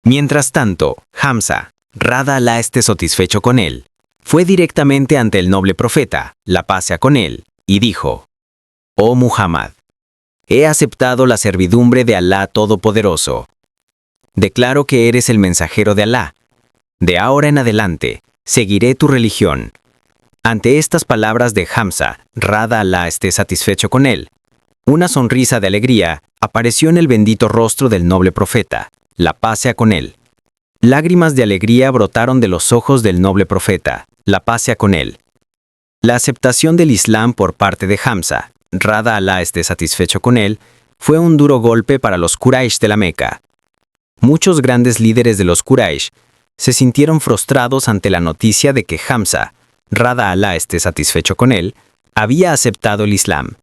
Mientras tanto, Hamza, Rada Alá esté satisfecho con él, fue directamente ante el noble profeta, la paz sea con él, y dijo: «Oh Muhammad, he aceptado la servidumbre de Alá Todopoderoso. Declaro que eres el mensajero de Alá. De ahora en adelante, seguiré tu religión». Ante estas palabras de Hamza, Rada Alá esté satisfecho con él, una sonrisa de alegría apareció en el bendito rostro del noble profeta, la paz sea con él. Lágrimas de alegría brotaron de los ojos del noble profeta, la paz sea con él. La aceptación del Islam por parte de Hamza, Rada Alá esté satisfecho con él, fue un duro golpe para los Quraysh de la Meca. Muchos grandes líderes de los Quraysh se sintieron frustrados ante la noticia de que Hamza, Rada Alá esté satisfecho con él, había aceptado el Islam.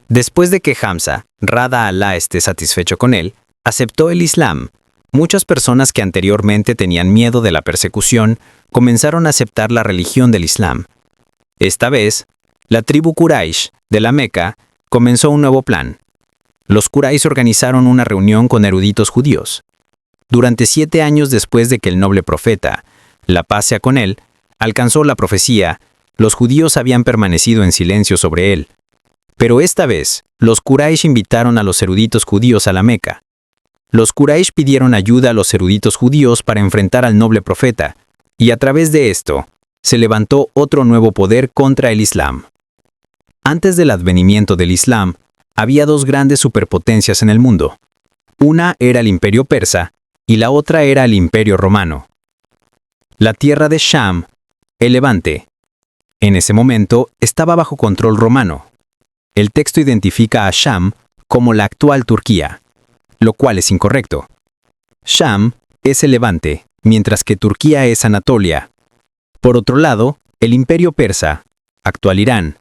Después de que Hamza, Rada Alá esté satisfecho con él, aceptó el Islam, muchas personas que anteriormente tenían miedo de la persecución comenzaron a aceptar la religión del Islam. Esta vez, la tribu Quraysh de la Meca comenzó un nuevo plan. Los Quraysh organizaron una reunión con eruditos judíos. Durante 7 años después de que el noble profeta, la paz sea con él, alcanzó la profecía, los judíos habían permanecido en silencio sobre él. Pero esta vez, los Quraysh invitaron a los eruditos judíos a la Meca. Los Quraysh pidieron ayuda a los eruditos judíos para enfrentar al noble profeta, y a través de esto, se levantó otro nuevo poder contra el Islam. Antes del advenimiento del Islam, había 2 grandes superpotencias en el mundo. Una era el Imperio Persa y la otra era el Imperio Romano. La tierra de Sham, el Levante, en ese momento estaba bajo control romano. El texto identifica a Sham como la actual Turquía, lo cual es incorrecto. Sham es el Levante, mientras que Turquía es Anatolia. Por otro lado, el Imperio Persa, actual Irán,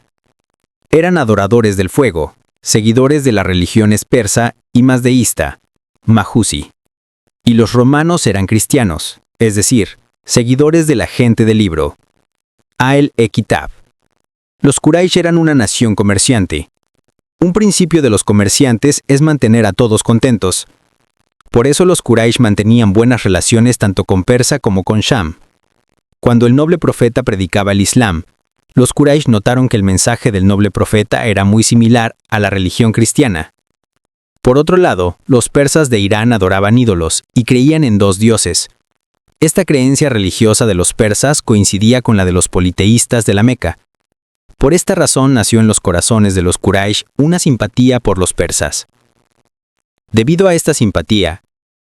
eran adoradores del fuego, seguidores de las religiones persa y mazdeísta, Majusi. Y los romanos eran cristianos, es decir, seguidores de la gente del libro, Ahl-e-Kitab. Los Quraysh eran una nación comerciante. Un principio de los comerciantes es mantener a todos contentos. Por eso los Quraysh mantenían buenas relaciones tanto con Persa como con Sham. Cuando el noble profeta predicaba el Islam, los Quraysh notaron que el mensaje del noble profeta era muy similar a la religión cristiana. Por otro lado, los persas de Irán adoraban ídolos y creían en 2 dioses. Esta creencia religiosa de los persas coincidía con la de los politeístas de la Meca. Por esta razón nació en los corazones de los Quraysh una simpatía por los persas. Debido a esta simpatía,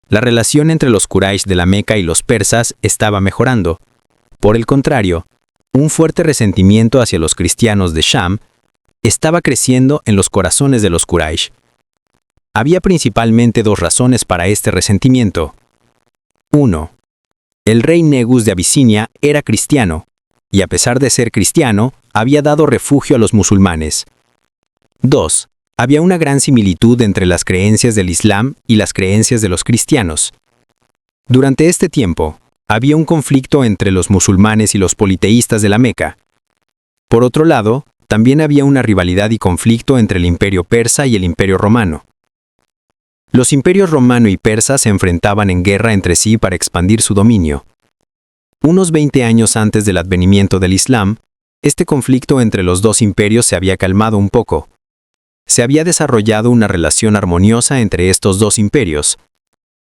la relación entre los Quraysh de la Meca y los persas estaba mejorando. Por el contrario, un fuerte resentimiento hacia los cristianos de Sham estaba creciendo en los corazones de los Quraysh. Había principalmente 2 razones para este resentimiento. 1. El rey Negus de Abisinia era cristiano, y a pesar de ser cristiano, había dado refugio a los musulmanes. 2. Había una gran similitud entre las creencias del Islam y las creencias de los cristianos. Durante este tiempo, había un conflicto entre los musulmanes y los politeístas de la Meca. Por otro lado, también había una rivalidad y conflicto entre el Imperio Persa y el Imperio Romano. Los imperios romano y persa se enfrentaban en guerra entre sí para expandir su dominio. Unos 20 años antes del advenimiento del Islam, este conflicto entre los 2 imperios se había calmado un poco. Se había desarrollado una relación armoniosa entre estos 2 imperios.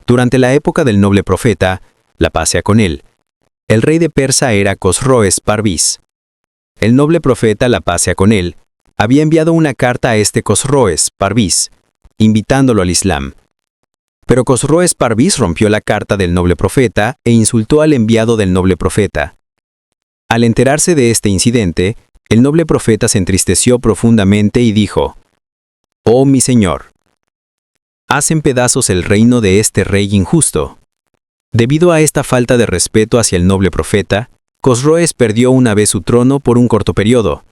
Durante la época del noble profeta, la paz sea con él, el rey de Persa era Cosroes Parvis. El noble profeta, la paz sea con él, había enviado una carta a este Cosroes Parvis, invitándolo al Islam. Pero Cosroes Parvis rompió la carta del noble profeta e insultó al enviado del noble profeta. Al enterarse de este incidente, el noble profeta se entristeció profundamente y dijo: «Oh mi señor, haz en pedazos el reino de este rey injusto». Debido a esta falta de respeto hacia el noble profeta, Cosroes perdió una vez su trono por un corto periodo.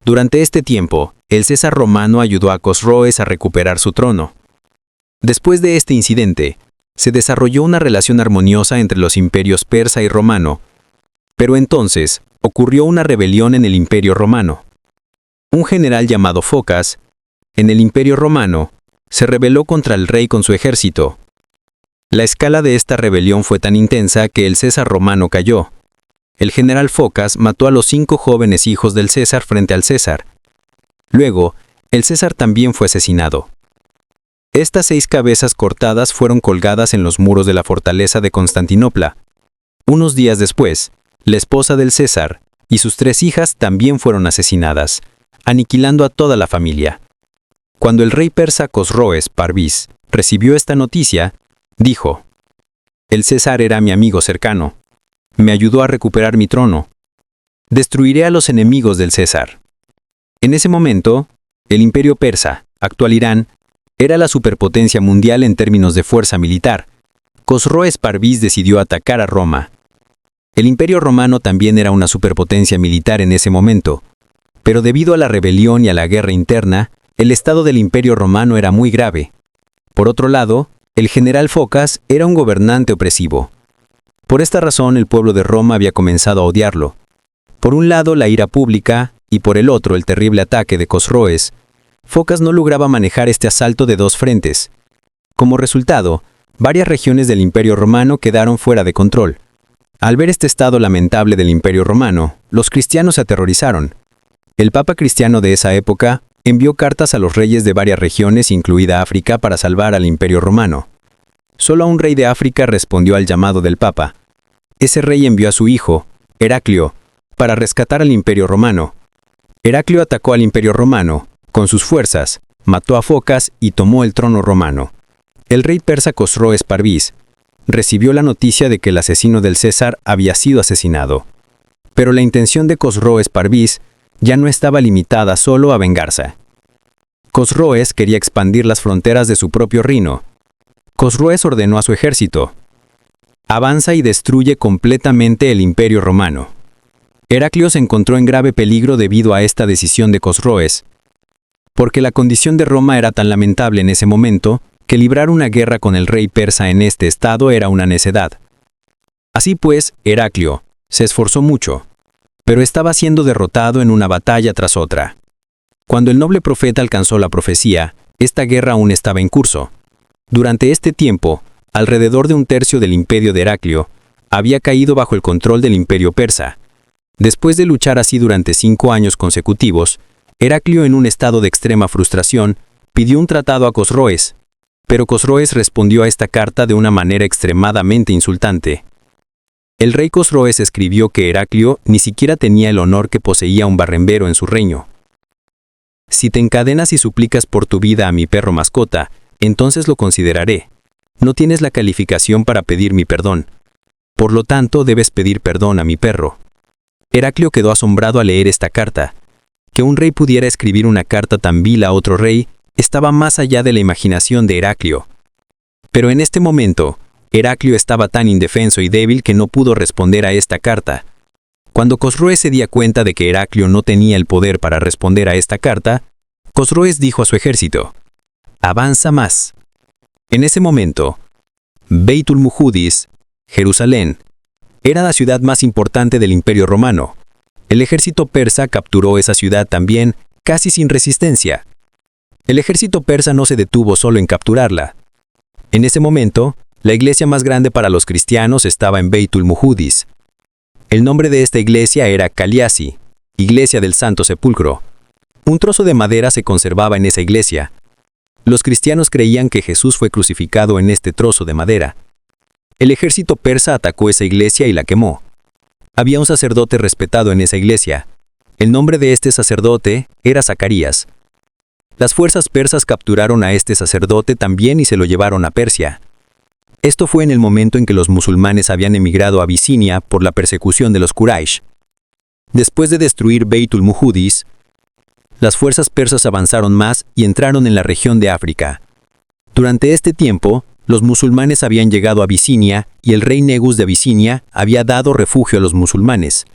Durante este tiempo, el César romano ayudó a Cosroes a recuperar su trono. Después de este incidente, se desarrolló una relación armoniosa entre los imperios persa y romano, pero entonces ocurrió una rebelión en el Imperio Romano. Un general llamado Focas, en el Imperio Romano, se rebeló contra el rey con su ejército. La escala de esta rebelión fue tan intensa que el César romano cayó. El general Focas mató a los 5 jóvenes hijos del César frente al César. Luego, el César también fue asesinado. Estas 6 cabezas cortadas fueron colgadas en los muros de la fortaleza de Constantinopla. Unos días después, la esposa del César y sus 3 hijas también fueron asesinadas, aniquilando a toda la familia. Cuando el rey persa Cosroes Parvis recibió esta noticia, dijo: «El César era mi amigo cercano. Me ayudó a recuperar mi trono. Destruiré a los enemigos del César». En ese momento, el imperio persa, actual Irán, era la superpotencia mundial en términos de fuerza militar. Cosroes Parvis decidió atacar a Roma. El imperio romano también era una superpotencia militar en ese momento, pero debido a la rebelión y a la guerra interna, el estado del imperio romano era muy grave. Por otro lado, el general Focas era un gobernante opresivo. Por esta razón, el pueblo de Roma había comenzado a odiarlo. Por un lado, la ira pública, y por el otro, el terrible ataque de Cosroes. Focas no lograba manejar este asalto de 2 frentes. Como resultado, varias regiones del Imperio Romano quedaron fuera de control. Al ver este estado lamentable del Imperio Romano, los cristianos se aterrorizaron. El Papa cristiano de esa época envió cartas a los reyes de varias regiones, incluida África, para salvar al Imperio Romano. Solo un rey de África respondió al llamado del Papa. Ese rey envió a su hijo, Heraclio, para rescatar al Imperio Romano. Heraclio atacó al Imperio Romano, con sus fuerzas, mató a Focas y tomó el trono romano. El rey persa Cosroes Parvis recibió la noticia de que el asesino del César había sido asesinado. Pero la intención de Cosroes Parvis ya no estaba limitada solo a vengarse. Cosroes quería expandir las fronteras de su propio reino. Cosroes ordenó a su ejército: «Avanza y destruye completamente el Imperio Romano». Heraclio se encontró en grave peligro debido a esta decisión de Cosroes, porque la condición de Roma era tan lamentable en ese momento que librar una guerra con el rey persa en este estado era una necedad. Así pues, Heraclio se esforzó mucho, pero estaba siendo derrotado en una batalla tras otra. Cuando el noble profeta alcanzó la profecía, esta guerra aún estaba en curso. Durante este tiempo, alrededor de 1/3 del imperio de Heraclio había caído bajo el control del imperio persa. Después de luchar así durante 5 años consecutivos, Heraclio, en un estado de extrema frustración, pidió un tratado a Cosroes, pero Cosroes respondió a esta carta de una manera extremadamente insultante. El rey Cosroes escribió que Heraclio ni siquiera tenía el honor que poseía un barrendero en su reino. «Si te encadenas y suplicas por tu vida a mi perro mascota, entonces lo consideraré. No tienes la calificación para pedir mi perdón. Por lo tanto, debes pedir perdón a mi perro». Heraclio quedó asombrado al leer esta carta. Que un rey pudiera escribir una carta tan vil a otro rey estaba más allá de la imaginación de Heraclio. Pero en este momento, Heraclio estaba tan indefenso y débil que no pudo responder a esta carta. Cuando Cosroes se dio cuenta de que Heraclio no tenía el poder para responder a esta carta, Cosroes dijo a su ejército: «Avanza más». En ese momento, Beit Muhudis, Jerusalén, era la ciudad más importante del Imperio Romano. El ejército persa capturó esa ciudad también, casi sin resistencia. El ejército persa no se detuvo solo en capturarla. En ese momento, la iglesia más grande para los cristianos estaba en Beit Muhudis. El nombre de esta iglesia era Caliasi, Iglesia del Santo Sepulcro. Un trozo de madera se conservaba en esa iglesia. Los cristianos creían que Jesús fue crucificado en este trozo de madera. El ejército persa atacó esa iglesia y la quemó. Había un sacerdote respetado en esa iglesia. El nombre de este sacerdote era Zacarías. Las fuerzas persas capturaron a este sacerdote también y se lo llevaron a Persia. Esto fue en el momento en que los musulmanes habían emigrado a Abisinia por la persecución de los Quraysh. Después de destruir Beit Muhudis, las fuerzas persas avanzaron más y entraron en la región de África. Durante este tiempo, los musulmanes habían llegado a Abisinia y el rey Negus de Abisinia había dado refugio a los musulmanes.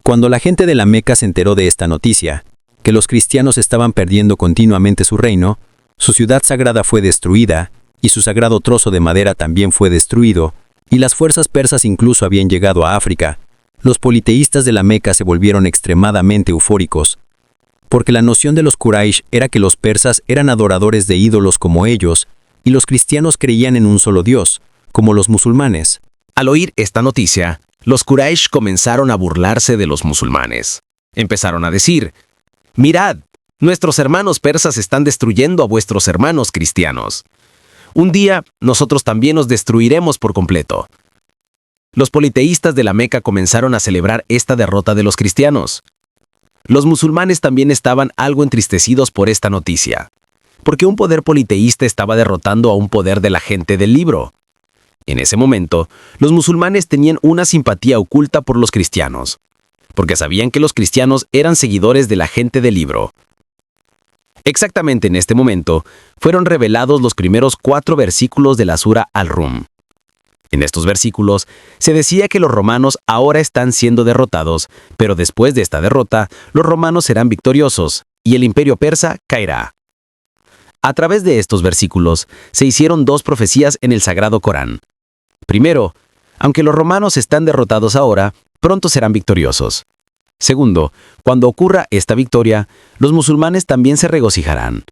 Cuando la gente de la Meca se enteró de esta noticia, que los cristianos estaban perdiendo continuamente su reino, su ciudad sagrada fue destruida y su sagrado trozo de madera también fue destruido, y las fuerzas persas incluso habían llegado a África, los politeístas de la Meca se volvieron extremadamente eufóricos, porque la noción de los Quraysh era que los persas eran adoradores de ídolos como ellos, y los cristianos creían en un solo Dios, como los musulmanes. Al oír esta noticia, los Quraysh comenzaron a burlarse de los musulmanes. Empezaron a decir: «Mirad, nuestros hermanos persas están destruyendo a vuestros hermanos cristianos. Un día, nosotros también os destruiremos por completo». Los politeístas de la Meca comenzaron a celebrar esta derrota de los cristianos. Los musulmanes también estaban algo entristecidos por esta noticia, porque un poder politeísta estaba derrotando a un poder de la gente del libro. En ese momento, los musulmanes tenían una simpatía oculta por los cristianos, porque sabían que los cristianos eran seguidores de la gente del libro. Exactamente en este momento, fueron revelados los primeros 4 versículos de la Sura Al-Rum. En estos versículos, se decía que los romanos ahora están siendo derrotados, pero después de esta derrota, los romanos serán victoriosos, y el imperio persa caerá. A través de estos versículos, se hicieron 2 profecías en el Sagrado Corán. Primero, aunque los romanos están derrotados ahora, pronto serán victoriosos. Segundo, cuando ocurra esta victoria, los musulmanes también se regocijarán.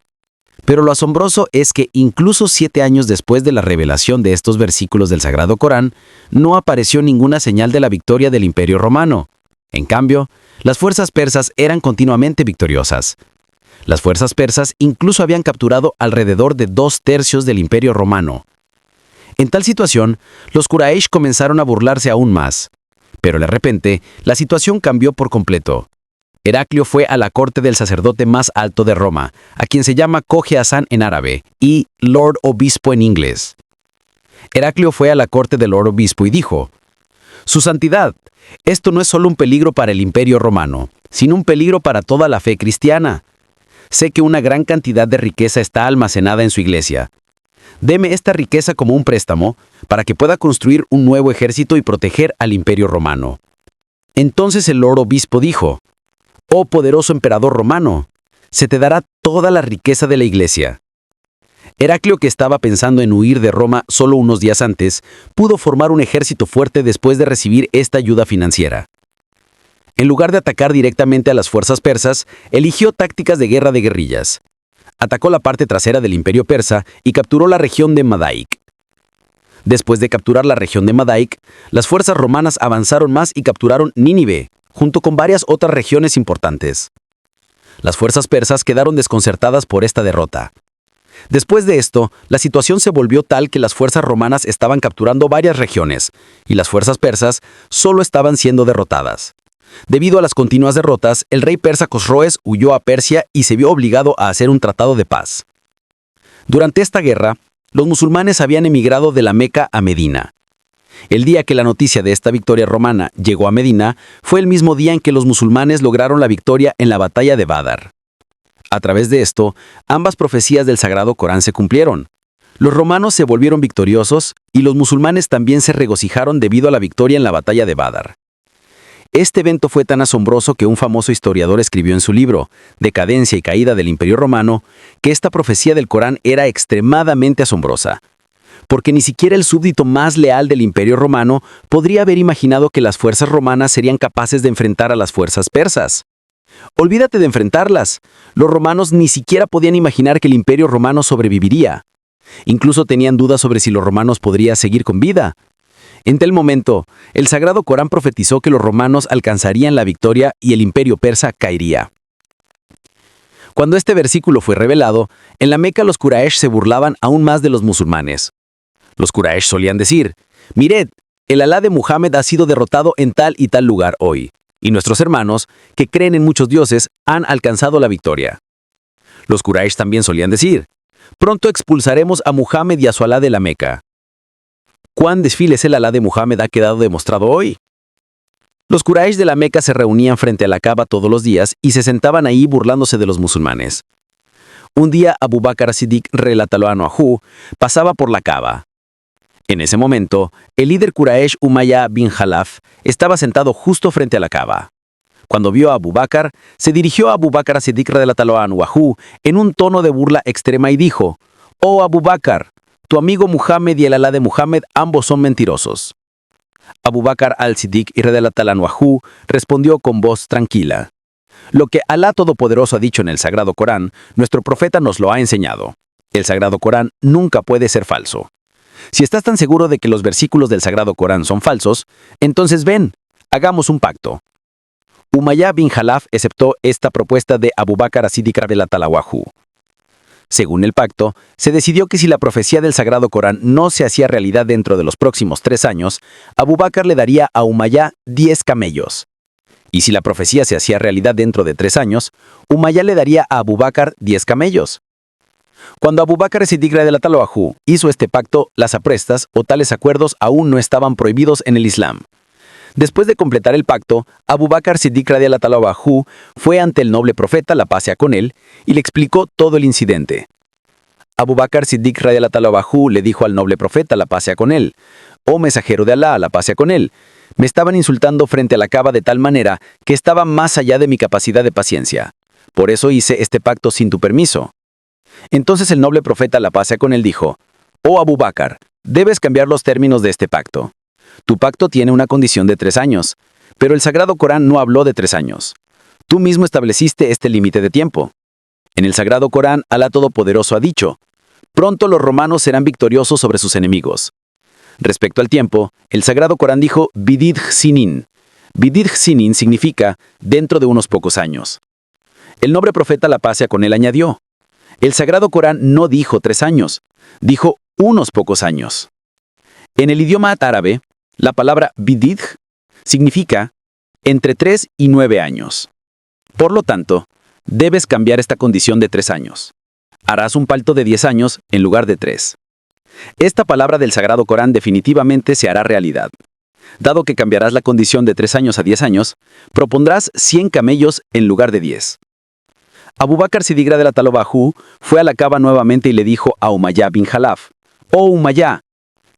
Pero lo asombroso es que incluso 7 años después de la revelación de estos versículos del Sagrado Corán, no apareció ninguna señal de la victoria del Imperio Romano. En cambio, las fuerzas persas eran continuamente victoriosas. Las fuerzas persas incluso habían capturado alrededor de 2/3 del Imperio Romano. En tal situación, los Quraysh comenzaron a burlarse aún más. Pero de repente, la situación cambió por completo. Heraclio fue a la corte del sacerdote más alto de Roma, a quien se llama Coge Hassan en árabe y Lord Obispo en inglés. Heraclio fue a la corte del Lord Obispo y dijo: «Su santidad, esto no es solo un peligro para el Imperio Romano, sino un peligro para toda la fe cristiana. Sé que una gran cantidad de riqueza está almacenada en su iglesia. Deme esta riqueza como un préstamo para que pueda construir un nuevo ejército y proteger al Imperio Romano». Entonces el Lord Obispo dijo: «Oh poderoso emperador romano, se te dará toda la riqueza de la iglesia». Heraclio, que estaba pensando en huir de Roma solo unos días antes, pudo formar un ejército fuerte después de recibir esta ayuda financiera. En lugar de atacar directamente a las fuerzas persas, eligió tácticas de guerra de guerrillas. Atacó la parte trasera del imperio persa y capturó la región de Madaik. Después de capturar la región de Madaik, las fuerzas romanas avanzaron más y capturaron Nínive, junto con varias otras regiones importantes. Las fuerzas persas quedaron desconcertadas por esta derrota. Después de esto, la situación se volvió tal que las fuerzas romanas estaban capturando varias regiones, y las fuerzas persas solo estaban siendo derrotadas. Debido a las continuas derrotas, el rey persa Cosroes huyó a Persia y se vio obligado a hacer un tratado de paz. Durante esta guerra, los musulmanes habían emigrado de la Meca a Medina. El día que la noticia de esta victoria romana llegó a Medina fue el mismo día en que los musulmanes lograron la victoria en la batalla de Badr. A través de esto, ambas profecías del Sagrado Corán se cumplieron. Los romanos se volvieron victoriosos y los musulmanes también se regocijaron debido a la victoria en la batalla de Badr. Este evento fue tan asombroso que un famoso historiador escribió en su libro, Decadencia y Caída del Imperio Romano, que esta profecía del Corán era extremadamente asombrosa, porque ni siquiera el súbdito más leal del Imperio Romano podría haber imaginado que las fuerzas romanas serían capaces de enfrentar a las fuerzas persas. Olvídate de enfrentarlas. Los romanos ni siquiera podían imaginar que el Imperio Romano sobreviviría. Incluso tenían dudas sobre si los romanos podrían seguir con vida. En tal momento, el Sagrado Corán profetizó que los romanos alcanzarían la victoria y el Imperio persa caería. Cuando este versículo fue revelado, en la Meca los Quraysh se burlaban aún más de los musulmanes. Los Quraysh solían decir: «Mirad, el Alá de Muhammad ha sido derrotado en tal y tal lugar hoy, y nuestros hermanos, que creen en muchos dioses, han alcanzado la victoria». Los Quraysh también solían decir: «Pronto expulsaremos a Muhammad y a su Alá de la Meca». ¿Cuán desfile es el Alá de Muhammad ha quedado demostrado hoy? Los Quraysh de la Meca se reunían frente a la Kaaba todos los días y se sentaban ahí burlándose de los musulmanes. Un día Abu Bakr as-Siddiq, relatalo anhu, pasaba por la Kaaba. En ese momento, el líder Quraysh Umayya bin Khalaf estaba sentado justo frente a la Kaaba. Cuando vio a Abu Bakr, se dirigió a Abu Bakr as-Siddiq relatalo anhu en un tono de burla extrema y dijo: «Oh Abu Bakr, tu amigo Muhammad y el Alá de Muhammad ambos son mentirosos». Abu Bakr al-Siddiq relatalo anhu respondió con voz tranquila: «Lo que Alá Todopoderoso ha dicho en el Sagrado Corán, nuestro profeta nos lo ha enseñado. El Sagrado Corán nunca puede ser falso. Si estás tan seguro de que los versículos del Sagrado Corán son falsos, entonces ven, hagamos un pacto. Umayyah bin Khalaf aceptó esta propuesta de Abu Bakr as-Siddiq radhiyallahu anhu. Según el pacto, se decidió que si la profecía del Sagrado Corán no se hacía realidad dentro de los próximos 3 años, Abu Bakr le daría a Umayyah 10 camellos. Y si la profecía se hacía realidad dentro de 3 años, Umayyah le daría a Abu Bakr 10 camellos. Cuando Abu Bakr as-Siddiq radhiyallahu anhu hizo este pacto, las apuestas o tales acuerdos aún no estaban prohibidos en el Islam. Después de completar el pacto, Abu Bakr as-Siddiq radhiyallahu anhu fue ante el noble profeta, la paz sea con él, y le explicó todo el incidente. Abu Bakr as-Siddiq radhiyallahu anhu le dijo al noble profeta, la paz sea con él: «Oh mensajero de Alá, la paz sea con él, me estaban insultando frente a la Kaaba de tal manera que estaba más allá de mi capacidad de paciencia. Por eso hice este pacto sin tu permiso». Entonces el noble profeta, la paz sea con él, dijo: «Oh Abu Bakr, debes cambiar los términos de este pacto. Tu pacto tiene una condición de 3 años, pero el Sagrado Corán no habló de 3 años. Tú mismo estableciste este límite de tiempo. En el Sagrado Corán, Alá Todopoderoso ha dicho: pronto los romanos serán victoriosos sobre sus enemigos. Respecto al tiempo, el Sagrado Corán dijo Bidid Sinin. Bidid Sinin significa dentro de unos pocos años. El noble profeta, la paz sea con él, añadió: el Sagrado Corán no dijo 3 años, dijo unos pocos años. En el idioma árabe, la palabra bidid significa entre 3 y 9 años. Por lo tanto, debes cambiar esta condición de 3 años. Harás un pacto de 10 años en lugar de 3. Esta palabra del Sagrado Corán definitivamente se hará realidad. Dado que cambiarás la condición de 3 años a 10 años, propondrás 100 camellos en lugar de 10. Abu Bakr as-Siddiq radhiyallahu anhu fue a la Kaaba nuevamente y le dijo a Umayyah bin Khalaf: «Oh Umayyah,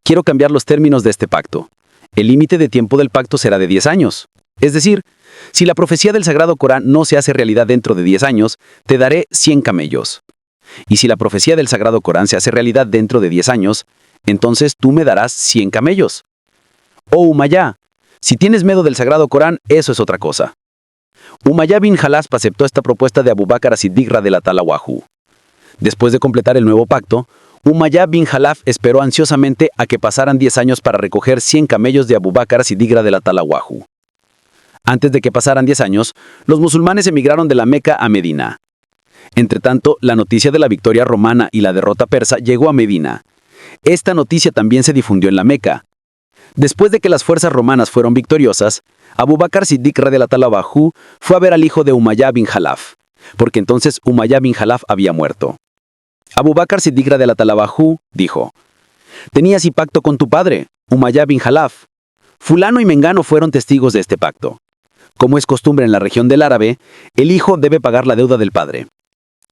quiero cambiar los términos de este pacto. El límite de tiempo del pacto será de 10 años. Es decir, si la profecía del Sagrado Corán no se hace realidad dentro de 10 años, te daré 100 camellos. Y si la profecía del Sagrado Corán se hace realidad dentro de 10 años, entonces tú me darás 100 camellos. Oh Umayyah, si tienes miedo del Sagrado Corán, eso es otra cosa». Umayyah bin Khalaf aceptó esta propuesta de Abu Bakr as-Siddiq radhiyallahu anhu. Después de completar el nuevo pacto, Umayyah bin Khalaf esperó ansiosamente a que pasaran 10 años para recoger 100 camellos de Abu Bakr as-Siddiq radhiyallahu anhu. Antes de que pasaran 10 años, los musulmanes emigraron de la Meca a Medina. Entretanto, la noticia de la victoria romana y la derrota persa llegó a Medina. Esta noticia también se difundió en la Meca. Después de que las fuerzas romanas fueron victoriosas, Abu Bakr as-Siddiq radhiyallahu anhu fue a ver al hijo de Umayyah bin Khalaf, porque entonces Umayyah bin Khalaf había muerto. Abu Bakr as-Siddiq radhiyallahu anhu dijo: «Tenías y pacto con tu padre, Umayyah bin Khalaf. Fulano y Mengano fueron testigos de este pacto. Como es costumbre en la región del árabe, el hijo debe pagar la deuda del padre».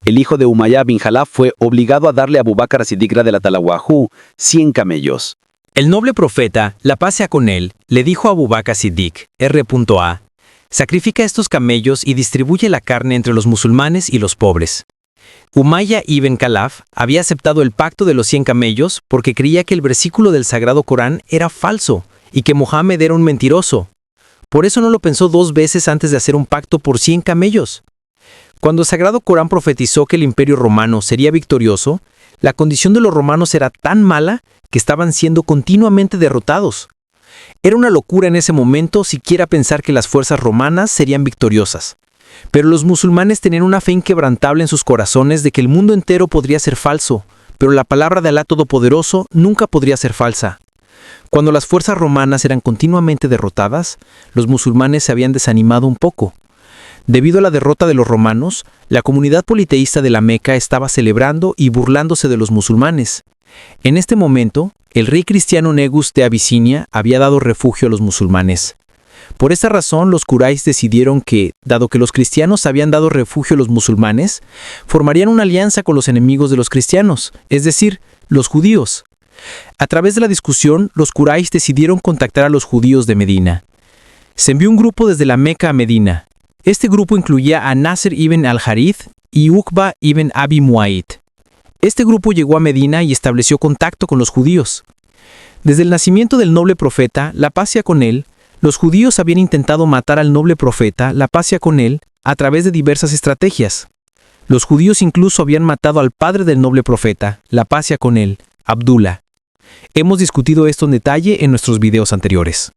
El hijo de Umayyah bin Khalaf fue obligado a darle a Abu Bakr as-Siddiq radhiyallahu anhu 100 camellos. El noble profeta, la paz sea con él, le dijo a Abu Bakr as-Siddiq, R.A., sacrifica estos camellos y distribuye la carne entre los musulmanes y los pobres. Umayyah ibn Khalaf había aceptado el pacto de los 100 camellos porque creía que el versículo del Sagrado Corán era falso y que Mohammed era un mentiroso. Por eso no lo pensó 2 veces antes de hacer un pacto por 100 camellos. Cuando el Sagrado Corán profetizó que el Imperio Romano sería victorioso, la condición de los romanos era tan mala que estaban siendo continuamente derrotados. Era una locura en ese momento siquiera pensar que las fuerzas romanas serían victoriosas. Pero los musulmanes tenían una fe inquebrantable en sus corazones de que el mundo entero podría ser falso, pero la palabra de Alá Todopoderoso nunca podría ser falsa. Cuando las fuerzas romanas eran continuamente derrotadas, los musulmanes se habían desanimado un poco. Debido a la derrota de los romanos, la comunidad politeísta de la Meca estaba celebrando y burlándose de los musulmanes. En este momento, el rey cristiano Negus de Abisinia había dado refugio a los musulmanes. Por esta razón, los Quraysh decidieron que, dado que los cristianos habían dado refugio a los musulmanes, formarían una alianza con los enemigos de los cristianos, es decir, los judíos. A través de la discusión, los Quraysh decidieron contactar a los judíos de Medina. Se envió un grupo desde la Meca a Medina. Este grupo incluía a Nasr ibn al-Harith y Uqba ibn Abi Mu'ayt. Este grupo llegó a Medina y estableció contacto con los judíos. Desde el nacimiento del noble profeta, la paz sea con él, los judíos habían intentado matar al noble profeta, la paz sea con él, a través de diversas estrategias. Los judíos incluso habían matado al padre del noble profeta, la paz sea con él, Abdullah. Hemos discutido esto en detalle en nuestros videos anteriores.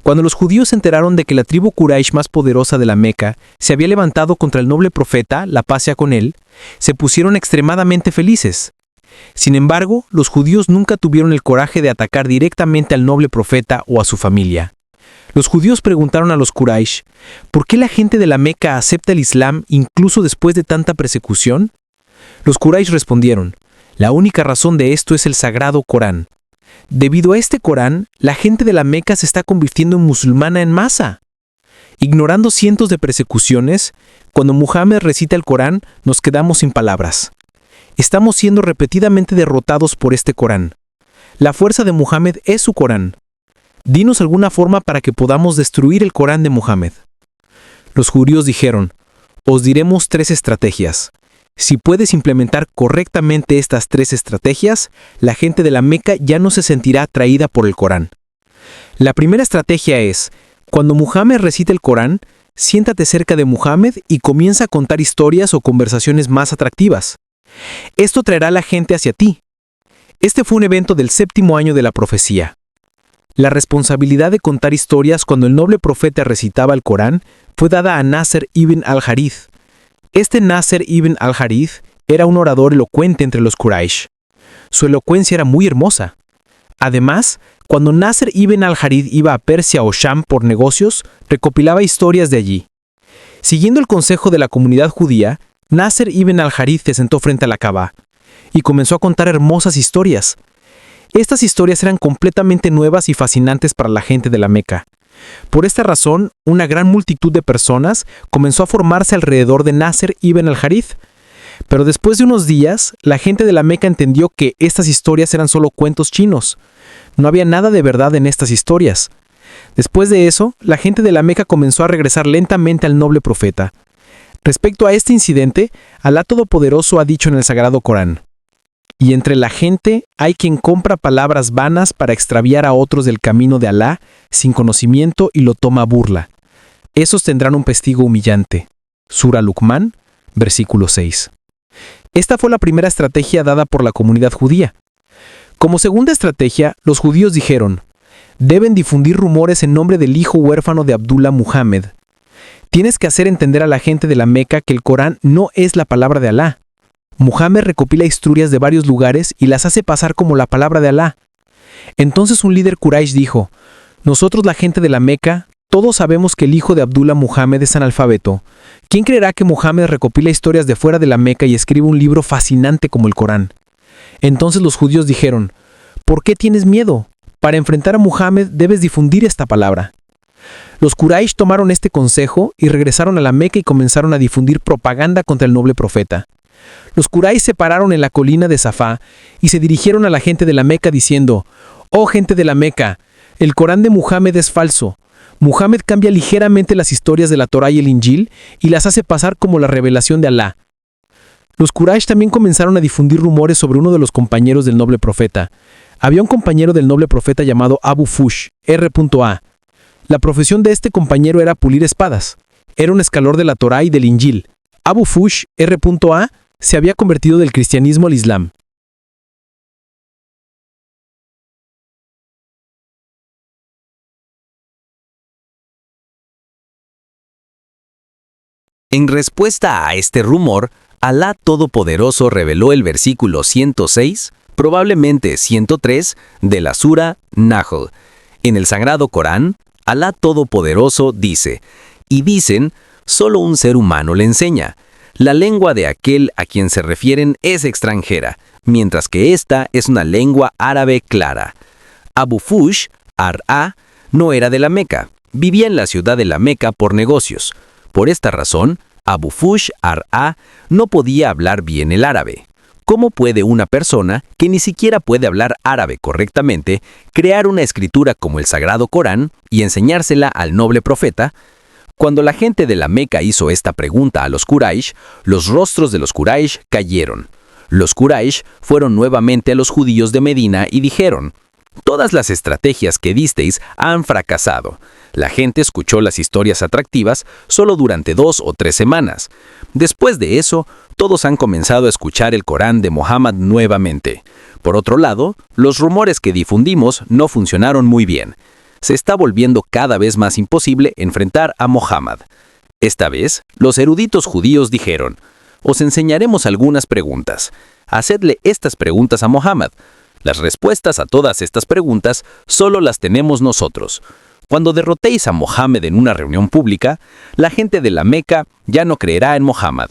Cuando los judíos se enteraron de que la tribu Quraysh más poderosa de la Meca se había levantado contra el noble profeta, la paz sea con él, se pusieron extremadamente felices. Sin embargo, los judíos nunca tuvieron el coraje de atacar directamente al noble profeta o a su familia. Los judíos preguntaron a los Quraysh, ¿por qué la gente de la Meca acepta el Islam incluso después de tanta persecución? Los Quraysh respondieron, la única razón de esto es el sagrado Corán. Debido a este Corán, la gente de la Meca se está convirtiendo en musulmana en masa. Ignorando cientos de persecuciones, cuando Muhammad recita el Corán, nos quedamos sin palabras. Estamos siendo repetidamente derrotados por este Corán. La fuerza de Muhammad es su Corán. Dinos alguna forma para que podamos destruir el Corán de Muhammad. Los judíos dijeron, os diremos 3 estrategias. Si puedes implementar correctamente estas 3 estrategias, la gente de la Meca ya no se sentirá atraída por el Corán. La primera estrategia es, cuando Muhammad recite el Corán, siéntate cerca de Muhammad y comienza a contar historias o conversaciones más atractivas. Esto traerá a la gente hacia ti. Este fue un evento del 7º año de la profecía. La responsabilidad de contar historias cuando el noble profeta recitaba el Corán fue dada a Nasr ibn al-Harith. Este Nasr ibn al-Harith era un orador elocuente entre los Quraysh. Su elocuencia era muy hermosa. Además, cuando Nasr ibn al-Harith iba a Persia o Sham por negocios, recopilaba historias de allí. Siguiendo el consejo de la comunidad judía, Nasr ibn al-Harith se sentó frente a la Kaaba y comenzó a contar hermosas historias. Estas historias eran completamente nuevas y fascinantes para la gente de la Meca. Por esta razón, una gran multitud de personas comenzó a formarse alrededor de Nasr ibn al-Harith. Pero después de unos días, la gente de la Meca entendió que estas historias eran solo cuentos chinos. No había nada de verdad en estas historias. Después de eso, la gente de la Meca comenzó a regresar lentamente al noble profeta. Respecto a este incidente, Alá Todopoderoso ha dicho en el Sagrado Corán, y entre la gente hay quien compra palabras vanas para extraviar a otros del camino de Alá sin conocimiento y lo toma a burla. Esos tendrán un castigo humillante. Sura Luqman, versículo 6. Esta fue la primera estrategia dada por la comunidad judía. Como segunda estrategia, los judíos dijeron, deben difundir rumores en nombre del hijo huérfano de Abdullah Muhammad. Tienes que hacer entender a la gente de la Meca que el Corán no es la palabra de Alá. Muhammad recopila historias de varios lugares y las hace pasar como la palabra de Alá. Entonces un líder Quraysh dijo, nosotros la gente de la Meca, todos sabemos que el hijo de Abdullah Muhammad es analfabeto. ¿Quién creerá que Muhammad recopila historias de fuera de la Meca y escribe un libro fascinante como el Corán? Entonces los judíos dijeron, ¿por qué tienes miedo? Para enfrentar a Muhammad debes difundir esta palabra. Los Quraysh tomaron este consejo y regresaron a la Meca y comenzaron a difundir propaganda contra el noble profeta. Los Quraysh se pararon en la colina de Safá y se dirigieron a la gente de la Meca diciendo, «Oh gente de la Meca, el Corán de Muhammad es falso. Muhammad cambia ligeramente las historias de la Torá y el Injil y las hace pasar como la revelación de Alá». Los Quraysh también comenzaron a difundir rumores sobre uno de los compañeros del noble profeta. Había un compañero del noble profeta llamado Abu Fush, R.A. La profesión de este compañero era pulir espadas. Era un escalador de la Torá y del Injil. Abu Fush, R.A., se había convertido del cristianismo al Islam. En respuesta a este rumor, Alá Todopoderoso reveló el versículo 106, probablemente 103, de la Sura Nahl. En el Sagrado Corán, Alá Todopoderoso dice, y dicen, solo un ser humano le enseña. La lengua de aquel a quien se refieren es extranjera, mientras que esta es una lengua árabe clara. Abu Fush, R.A., no era de la Meca, vivía en la ciudad de la Meca por negocios. Por esta razón, Abu Fush, R.A., no podía hablar bien el árabe. ¿Cómo puede una persona que ni siquiera puede hablar árabe correctamente crear una escritura como el Sagrado Corán y enseñársela al noble profeta? Cuando la gente de la Meca hizo esta pregunta a los Quraysh, los rostros de los Quraysh cayeron. Los Quraysh fueron nuevamente a los judíos de Medina y dijeron, Todas las estrategias que disteis han fracasado. La gente escuchó las historias atractivas solo durante 2 o 3 semanas. Después de eso, todos han comenzado a escuchar el Corán de Muhammad nuevamente. Por otro lado, los rumores que difundimos no funcionaron muy bien. Se está volviendo cada vez más imposible enfrentar a Muhammad. Esta vez, los eruditos judíos dijeron: os enseñaremos algunas preguntas. Hacedle estas preguntas a Muhammad. Las respuestas a todas estas preguntas solo las tenemos nosotros. Cuando derrotéis a Mohammed en una reunión pública, la gente de la Meca ya no creerá en Muhammad.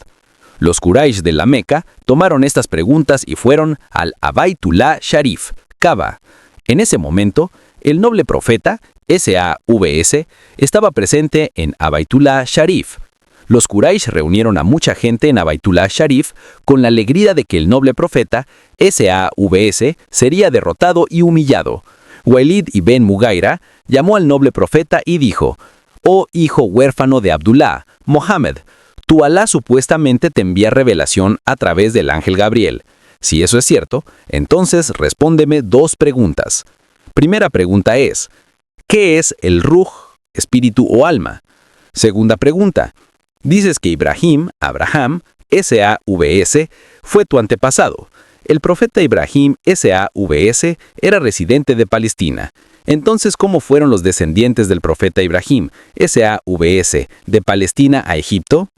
Los Quraysh de la Meca tomaron estas preguntas y fueron al Abaytullah Sharif, Kaaba. En ese momento, el noble profeta, S.A.V.S., estaba presente en Abaytullah Sharif. Los Quraysh reunieron a mucha gente en Abaytullah Sharif con la alegría de que el noble profeta, S.A.V.S., sería derrotado y humillado. Walid ibn Mughira llamó al noble profeta y dijo: «Oh hijo huérfano de Abdullah, Mohammed, tu Alá supuestamente te envía revelación a través del ángel Gabriel. Si eso es cierto, entonces respóndeme 2 preguntas. Primera pregunta es: ¿qué es el Ruh, espíritu o alma? Segunda pregunta: dices que Abraham, S.A.V.S., fue tu antepasado. El profeta Ibrahim, S.A.V.S., era residente de Palestina. Entonces, ¿cómo fueron los descendientes del profeta Ibrahim, S.A.V.S., de Palestina a Egipto?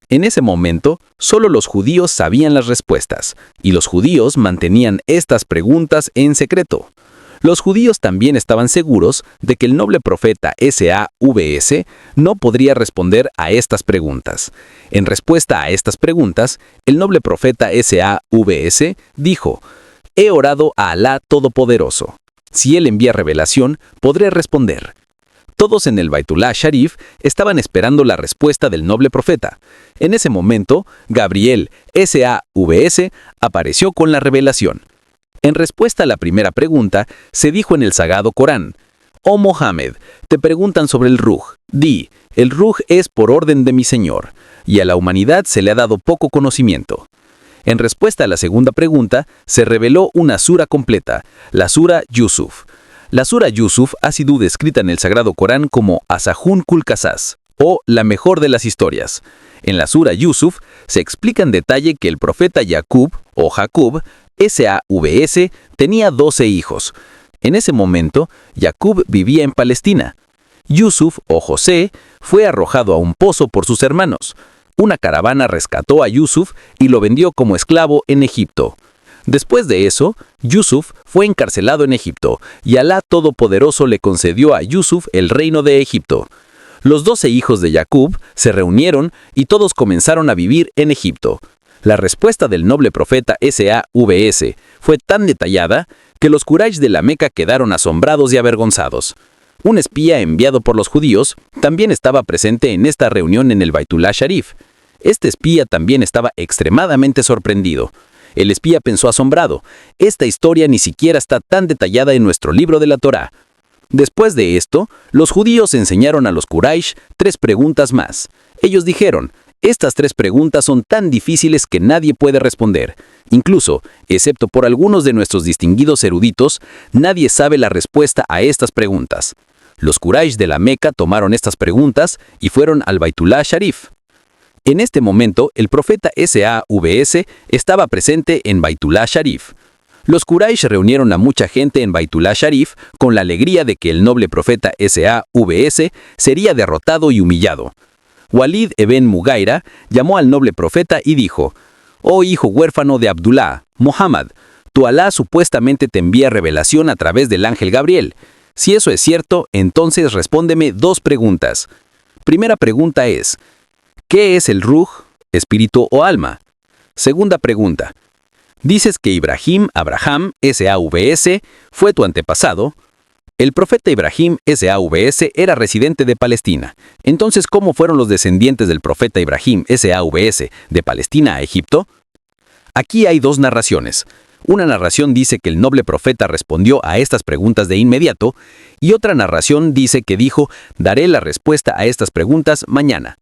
En ese momento, solo los judíos sabían las respuestas, y los judíos mantenían estas preguntas en secreto. Los judíos también estaban seguros de que el noble profeta S.A.V.S. no podría responder a estas preguntas. En respuesta a estas preguntas, el noble profeta S.A.V.S. dijo: «He orado a Alá Todopoderoso. Si él envía revelación, podré responder». Todos en el Baitullah Sharif estaban esperando la respuesta del noble profeta. En ese momento, Gabriel, S.A.V.S., apareció con la revelación. En respuesta a la primera pregunta, se dijo en el Sagrado Corán: «Oh Mohammed, te preguntan sobre el Ruh. Di, el Ruh es por orden de mi Señor, y a la humanidad se le ha dado poco conocimiento». En respuesta a la segunda pregunta, se reveló una sura completa, la sura Yusuf. La sura Yusuf ha sido descrita en el Sagrado Corán como Asahun Kul Qasas, o la mejor de las historias. En la sura Yusuf se explica en detalle que el profeta Yaqub, o Jacob, S.A.V.S., tenía 12 hijos. En ese momento, Yaqub vivía en Palestina. Yusuf, o José, fue arrojado a un pozo por sus hermanos. Una caravana rescató a Yusuf y lo vendió como esclavo en Egipto. Después de eso, Yusuf fue encarcelado en Egipto, y Alá Todopoderoso le concedió a Yusuf el reino de Egipto. Los 12 hijos de Yaqub se reunieron y todos comenzaron a vivir en Egipto. La respuesta del noble profeta S.A.V.S. fue tan detallada que los Quraysh de la Meca quedaron asombrados y avergonzados. Un espía enviado por los judíos también estaba presente en esta reunión en el Baitullah Sharif. Este espía también estaba extremadamente sorprendido. El espía pensó asombrado: esta historia ni siquiera está tan detallada en nuestro libro de la Torá. Después de esto, los judíos enseñaron a los Quraysh 3 preguntas más. Ellos dijeron: estas 3 preguntas son tan difíciles que nadie puede responder. Incluso, excepto por algunos de nuestros distinguidos eruditos, nadie sabe la respuesta a estas preguntas. Los Quraysh de la Meca tomaron estas preguntas y fueron al Baitullah Sharif. En este momento, el profeta S.A.V.S. estaba presente en Baitullah Sharif. Los Quraysh reunieron a mucha gente en Baitullah Sharif con la alegría de que el noble profeta S.A.V.S. sería derrotado y humillado. Walid ibn Mughira llamó al noble profeta y dijo: «Oh hijo huérfano de Abdullah, Muhammad, tu Alá supuestamente te envía revelación a través del ángel Gabriel. Si eso es cierto, entonces respóndeme 2 preguntas. Primera pregunta es: ¿qué es el Ruh, espíritu o alma? Segunda pregunta: dices que Abraham, S.A.V.S., fue tu antepasado. El profeta Ibrahim, S.A.V.S., era residente de Palestina. Entonces, ¿cómo fueron los descendientes del profeta Ibrahim, S.A.V.S., de Palestina a Egipto? Aquí hay 2 narraciones. Una narración dice que el noble profeta respondió a estas preguntas de inmediato, y otra narración dice que dijo: «Daré la respuesta a estas preguntas mañana».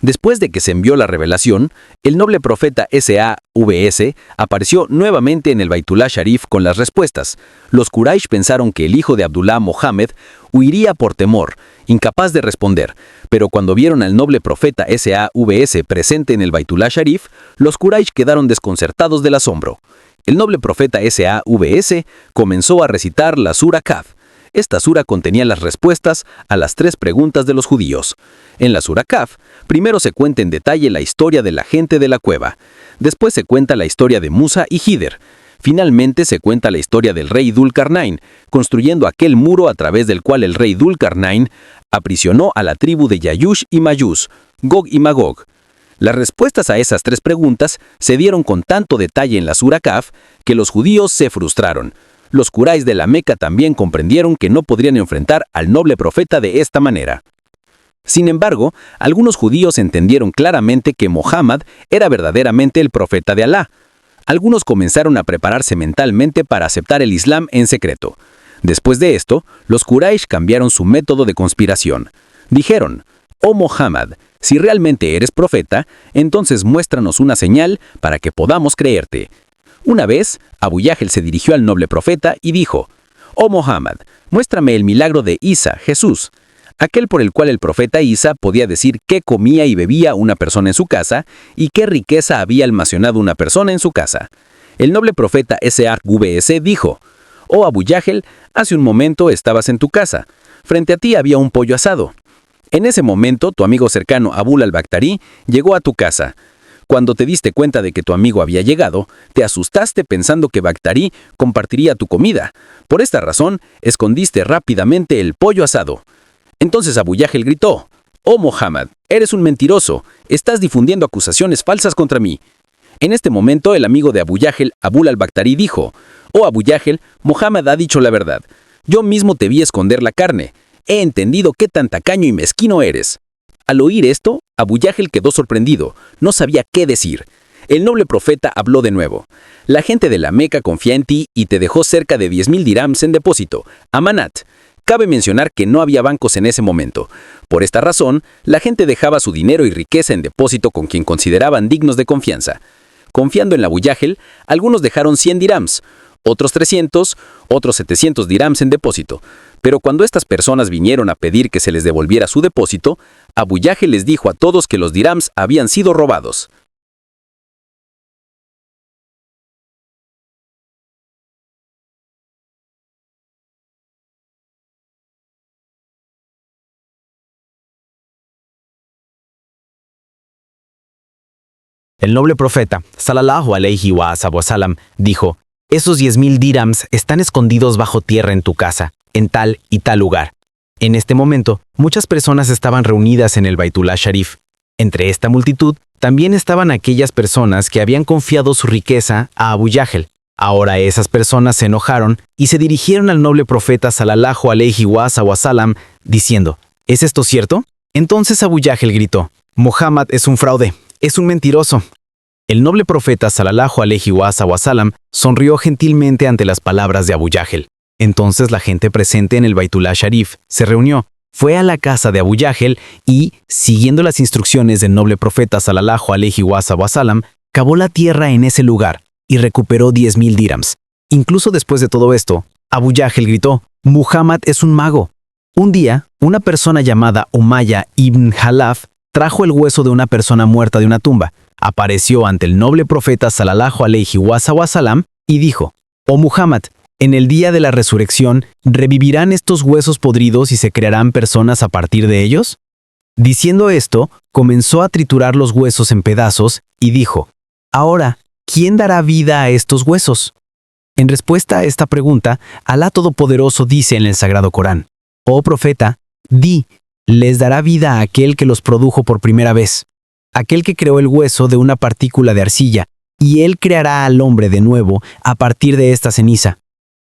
Después de que se envió la revelación, el noble profeta SAVS apareció nuevamente en el Baitullah Sharif con las respuestas. Los Quraysh pensaron que el hijo de Abdullah, Mohammed, huiría por temor, incapaz de responder, pero cuando vieron al noble profeta SAVS presente en el Baitullah Sharif, los Quraysh quedaron desconcertados del asombro. El noble profeta SAVS comenzó a recitar la Sura Kahf. Esta sura contenía las respuestas a las 3 preguntas de los judíos. En la Sura Kahf, primero se cuenta en detalle la historia de la gente de la cueva. Después se cuenta la historia de Musa y Hider. Finalmente se cuenta la historia del rey Dul-Qarnayn, construyendo aquel muro a través del cual el rey Dul-Qarnayn aprisionó a la tribu de Yayush y Mayús, Gog y Magog. Las respuestas a esas 3 preguntas se dieron con tanto detalle en la Sura Kahf que los judíos se frustraron. Los Quraysh de la Meca también comprendieron que no podrían enfrentar al noble profeta de esta manera. Sin embargo, algunos judíos entendieron claramente que Mohammed era verdaderamente el profeta de Alá. Algunos comenzaron a prepararse mentalmente para aceptar el Islam en secreto. Después de esto, los Quraysh cambiaron su método de conspiración. Dijeron: «Oh Mohammed, si realmente eres profeta, entonces muéstranos una señal para que podamos creerte». Una vez, Abu Yahel se dirigió al noble profeta y dijo: «Oh Mohammed, muéstrame el milagro de Isa, Jesús, aquel por el cual el profeta Isa podía decir qué comía y bebía una persona en su casa y qué riqueza había almacenado una persona en su casa». El noble profeta SAVS dijo: «Oh Abu Yahel, hace un momento estabas en tu casa. Frente a ti había un pollo asado. En ese momento, tu amigo cercano Abul al-Bakhtari llegó a tu casa. Cuando te diste cuenta de que tu amigo había llegado, te asustaste pensando que Bakhtari compartiría tu comida. Por esta razón, escondiste rápidamente el pollo asado». Entonces Abu Yahel gritó: «Oh Mohammed, eres un mentiroso, estás difundiendo acusaciones falsas contra mí». En este momento, el amigo de Abu Yahel, Abul al-Bakhtari, dijo: «Oh Abu Yahel, Mohammed ha dicho la verdad. Yo mismo te vi esconder la carne. He entendido qué tan tacaño y mezquino eres». Al oír esto, Abu Yahel quedó sorprendido, no sabía qué decir. El noble profeta habló de nuevo: «La gente de la Meca confía en ti y te dejó cerca de 10.000 dirhams en depósito, amanat». Cabe mencionar que no había bancos en ese momento. Por esta razón, la gente dejaba su dinero y riqueza en depósito con quien consideraban dignos de confianza. Confiando en Abu Yahel, algunos dejaron 100 dirhams, otros 300, otros 700 dirhams en depósito. Pero cuando estas personas vinieron a pedir que se les devolviera su depósito, Abu Yahel les dijo a todos que los dirhams habían sido robados. El noble profeta, sallallahu alayhi wa sallam, dijo: «Esos 10.000 dirhams están escondidos bajo tierra en tu casa, en tal y tal lugar». En este momento, muchas personas estaban reunidas en el Baitullah Sharif. Entre esta multitud, también estaban aquellas personas que habían confiado su riqueza a Abu Yahel. Ahora esas personas se enojaron y se dirigieron al noble profeta sallallahu alayhi wa sallam, diciendo: «¿Es esto cierto?». Entonces Abu Yahel gritó: «Mohammed es un fraude, es un mentiroso». El noble profeta sallallahu alayhi wa sallam sonrió gentilmente ante las palabras de Abu Yahel. Entonces la gente presente en el Baitullah Sharif se reunió, fue a la casa de Abu Yahel y, siguiendo las instrucciones del noble profeta sallallahu alayhi wa sallam, cavó la tierra en ese lugar y recuperó 10.000 dirhams. Incluso después de todo esto, Abu Yahel gritó: «Muhammad es un mago». Un día, una persona llamada Umayya ibn Khalaf trajo el hueso de una persona muerta de una tumba, apareció ante el noble profeta sallallahu alayhi wa sallam y dijo: «Oh Muhammad, en el día de la resurrección, ¿revivirán estos huesos podridos y se crearán personas a partir de ellos?». Diciendo esto, comenzó a triturar los huesos en pedazos y dijo: «Ahora, ¿quién dará vida a estos huesos?». En respuesta a esta pregunta, Alá Todopoderoso dice en el Sagrado Corán: «Oh profeta, di, les dará vida a aquel que los produjo por primera vez, aquel que creó el hueso de una partícula de arcilla, y él creará al hombre de nuevo a partir de esta ceniza».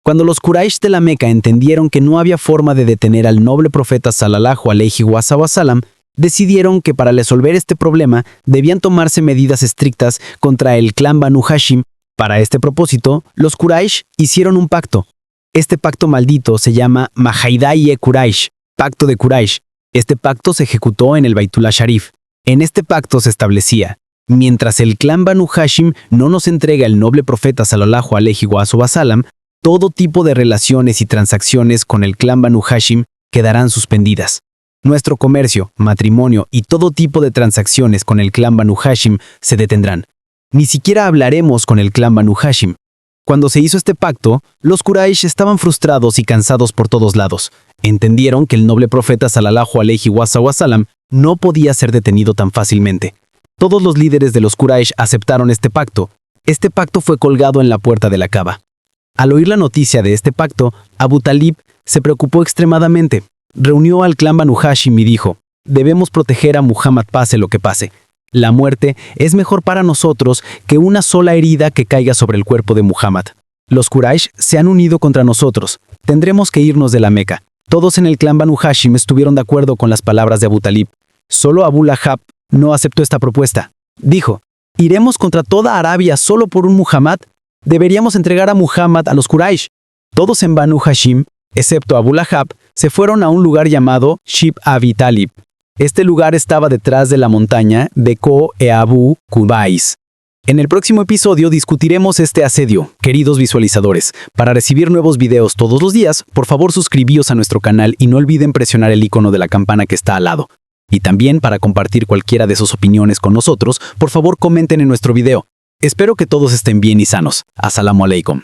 Cuando los Quraysh de la Meca entendieron que no había forma de detener al noble profeta sallallahu alayhi wa sallam, decidieron que para resolver este problema debían tomarse medidas estrictas contra el clan Banu Hashim. Para este propósito, los Quraysh hicieron un pacto. Este pacto maldito se llama Mahaidaye Quraysh, pacto de Quraysh. Este pacto se ejecutó en el Baitullah Sharif. En este pacto se establecía: mientras el clan Banu Hashim no nos entrega el noble profeta sallallahu alaihi wasallam, todo tipo de relaciones y transacciones con el clan Banu Hashim quedarán suspendidas. Nuestro comercio, matrimonio y todo tipo de transacciones con el clan Banu Hashim se detendrán. Ni siquiera hablaremos con el clan Banu Hashim. Cuando se hizo este pacto, los Quraysh estaban frustrados y cansados por todos lados. Entendieron que el noble profeta sallallahu alaihi wasallam no podía ser detenido tan fácilmente. Todos los líderes de los Quraysh aceptaron este pacto. Este pacto fue colgado en la puerta de la Kaaba. Al oír la noticia de este pacto, Abu Talib se preocupó extremadamente. Reunió al clan Banu Hashim y dijo: debemos proteger a Muhammad pase lo que pase. La muerte es mejor para nosotros que una sola herida que caiga sobre el cuerpo de Muhammad. Los Quraysh se han unido contra nosotros. Tendremos que irnos de la Meca. Todos en el clan Banu Hashim estuvieron de acuerdo con las palabras de Abu Talib. Solo Abu Lahab no aceptó esta propuesta. Dijo: ¿iremos contra toda Arabia solo por un Muhammad? Deberíamos entregar a Muhammad a los Quraysh. Todos en Banu Hashim, excepto Abu Lahab, se fueron a un lugar llamado Shib Abi Talib. Este lugar estaba detrás de la montaña de Abu Qubais. En el próximo episodio discutiremos este asedio, queridos visualizadores. Para recibir nuevos videos todos los días, por favor suscribíos a nuestro canal y no olviden presionar el icono de la campana que está al lado. Y también para compartir cualquiera de sus opiniones con nosotros, por favor comenten en nuestro video. Espero que todos estén bien y sanos. As-salamu alaikum.